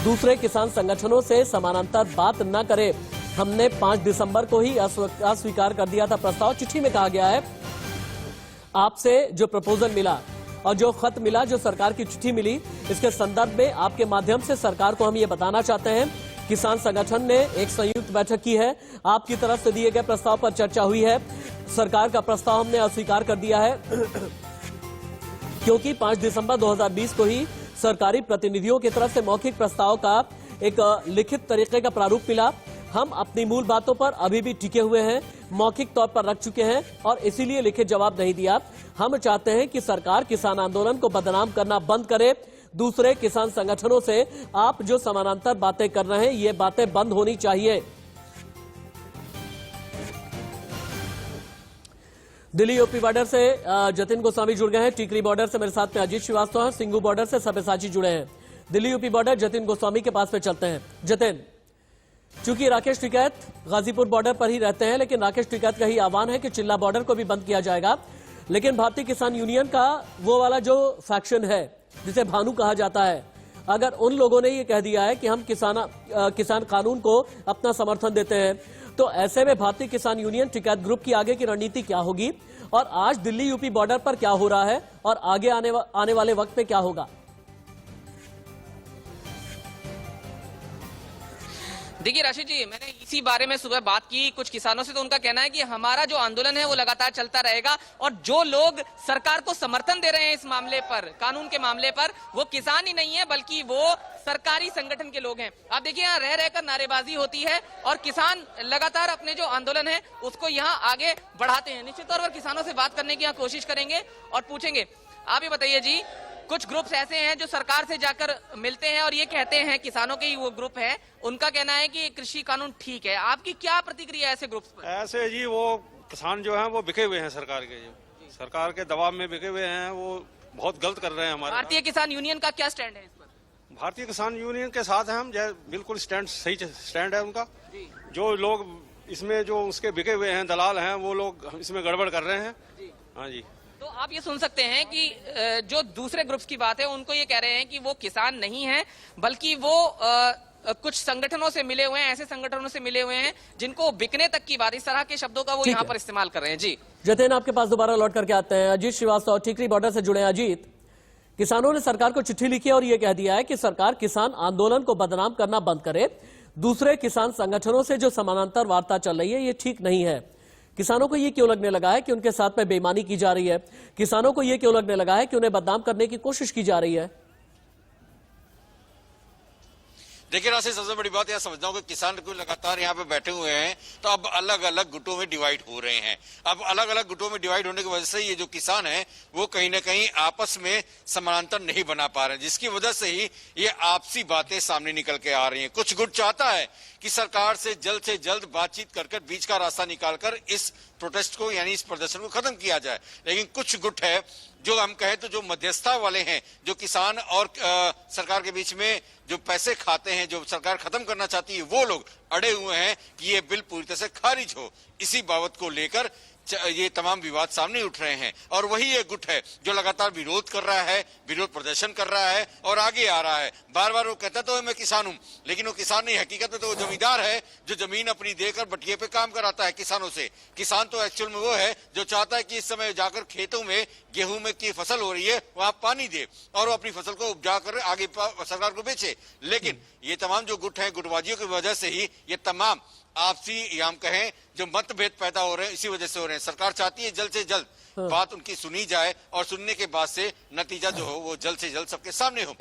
दूसरे किसान संगठनों से समानांतर बात न करे। हमने 5 दिसंबर को ही अस्वीकार कर दिया था प्रस्ताव। चिट्ठी में कहा गया है आपसे जो प्रपोजल मिला और जो खत मिला, जो सरकार की चिट्ठी मिली, इसके संदर्भ में आपके माध्यम से सरकार को हम ये बताना चाहते हैं। किसान संगठन ने एक संयुक्त बैठक की है, आपकी तरफ से दिए गए प्रस्ताव पर चर्चा हुई है। सरकार का प्रस्ताव हमने अस्वीकार कर दिया है क्योंकि 5 दिसंबर 2020 को ही सरकारी प्रतिनिधियों की तरफ से मौखिक प्रस्ताव का एक लिखित तरीके का प्रारूप मिला। हम अपनी मूल बातों पर अभी भी टिके हुए हैं, मौखिक तौर पर रख चुके हैं और इसीलिए लिखित जवाब नहीं दिया। हम चाहते हैं कि सरकार किसान आंदोलन को बदनाम करना बंद करे। दूसरे किसान संगठनों से आप जो समानांतर बातें कर रहे हैं, ये बातें बंद होनी चाहिए। दिल्ली यूपी बॉर्डर से जतिन गोस्वामी जुड़ गए हैं। टीकरी बॉर्डर से मेरे साथ में अजीत श्रीवास्तव हैं। सिंगू बॉर्डर से सब्यसाची जुड़े हैं। दिल्ली यूपी बॉर्डर जतिन गोस्वामी के पास में चलते हैं। जतिन, चूंकि राकेश टिकैत गाजीपुर बॉर्डर पर ही रहते हैं, लेकिन राकेश टिकैत का ही आह्वान है कि चिल्ला बॉर्डर को भी बंद किया जाएगा। लेकिन भारतीय किसान यूनियन का वो वाला जो फैक्शन है जिसे भानु कहा जाता है, अगर उन लोगों ने ये कह दिया है कि हम किसान कानून को अपना समर्थन देते हैं, तो ऐसे में भारतीय किसान यूनियन टिकैत ग्रुप की आगे की रणनीति क्या होगी और आज दिल्ली यूपी बॉर्डर पर क्या हो रहा है और आगे आने वाले वक्त में क्या होगा? देखिए राशिद जी, मैंने इसी बारे में सुबह बात की कुछ किसानों से, तो उनका कहना है कि हमारा जो आंदोलन है वो लगातार चलता रहेगा और जो लोग सरकार को समर्थन दे रहे हैं इस मामले पर, कानून के मामले पर, वो किसान ही नहीं है बल्कि वो सरकारी संगठन के लोग हैं। आप देखिए यहाँ रह रहकर नारेबाजी होती है और किसान लगातार अपने जो आंदोलन है उसको यहाँ आगे बढ़ाते हैं। निश्चित तौर पर किसानों से बात करने की यहाँ कोशिश करेंगे और पूछेंगे। आप ये बताइए जी, कुछ ग्रुप्स ऐसे हैं जो सरकार से जाकर मिलते हैं और ये कहते हैं, किसानों के ही वो ग्रुप है, उनका कहना है कि कृषि कानून ठीक है। आपकी क्या प्रतिक्रिया है ऐसे ग्रुप्स पर? ऐसे जी वो किसान जो हैं वो बिके हुए हैं सरकार के, जो सरकार के दबाव में बिके हुए हैं, वो बहुत गलत कर रहे हैं। हमारे भारतीय किसान यूनियन का क्या स्टैंड है इस पर? भारतीय किसान यूनियन के साथ हैं हम, बिल्कुल सही स्टैंड है उनका। जो लोग इसमें जो उसके बिके हुए हैं, दलाल हैं, वो लोग इसमें गड़बड़ कर रहे हैं। हाँ जी, तो आप ये सुन सकते हैं कि जो दूसरे ग्रुप्स की बात है उनको ये कह रहे हैं कि वो किसान नहीं है बल्कि वो कुछ संगठनों से मिले हुए हैं, ऐसे संगठनों से मिले हुए हैं जिनको बिकने तक की बात, इस तरह के शब्दों का वो यहाँ पर इस्तेमाल कर रहे हैं। जी जतिन, आपके पास दोबारा लौट करके आते हैं। अजीत श्रीवास्तव ठीकरी बॉर्डर से जुड़े हैं। अजीत, किसानों ने सरकार को चिट्ठी लिखी और ये कह दिया है कि सरकार किसान आंदोलन को बदनाम करना बंद करे। दूसरे किसान संगठनों से जो समानांतर वार्ता चल रही है ये ठीक नहीं है। किसानों को ये क्यों लगने लगा है कि उनके साथ में बेईमानी की जा रही है? किसानों को ये क्यों लगने लगा है कि उन्हें बदनाम करने की कोशिश की जा रही है? देखिए राशि, सबसे बड़ी बात यह समझता हूँ कि किसान को लगातार यहाँ पे बैठे हुए हैं, तो अब अलग अलग गुटों में डिवाइड हो रहे हैं। अब अलग अलग गुटों में डिवाइड होने की वजह से ये जो किसान हैं वो कहीं ना कहीं आपस में समानांतर नहीं बना पा रहे हैं, जिसकी वजह से ही ये आपसी बातें सामने निकल के आ रही हैं। कुछ गुट चाहता है कि सरकार से जल्द बातचीत कर बीच का रास्ता निकालकर इस प्रोटेस्ट को यानी इस प्रदर्शन को खत्म किया जाए, लेकिन कुछ गुट है जो हम कहें तो जो मध्यस्थता वाले हैं, जो किसान और सरकार के बीच में जो पैसे खाते हैं, जो सरकार खत्म करना चाहती है, वो लोग अड़े हुए हैं कि ये बिल पूरी तरह से खारिज हो। इसी बाबत को लेकर ये तमाम विवाद सामने उठ रहे हैं और वही ये गुट है जो लगातार विरोध कर रहा है, विरोध प्रदर्शन कर रहा है और आगे आ रहा है। बार बार वो कहता तो है मैं किसान हूं, लेकिन वो किसान नहीं, हकीकत में तो वो जमींदार है जो जमीन अपनी देकर बटिये पे काम कराता है किसानों से। किसान तो एक्चुअल में वो है जो चाहता है कि इस समय जाकर खेतों में गेहूं में की फसल हो रही है वहां पानी दे और वो अपनी फसल को उपजा कर आगे सरकार को बेचे। लेकिन ये तमाम जो गुट है, गुटबाजियों की वजह से ही ये तमाम आपसी हम कहें जो मतभेद पैदा हो रहे हैं, इसी वजह से हो रहे हैं। सरकार चाहती है जल्द से जल्द बात उनकी सुनी जाए और सुनने के बाद से नतीजा जो हो वो जल्द से जल्द सबके सामने हो।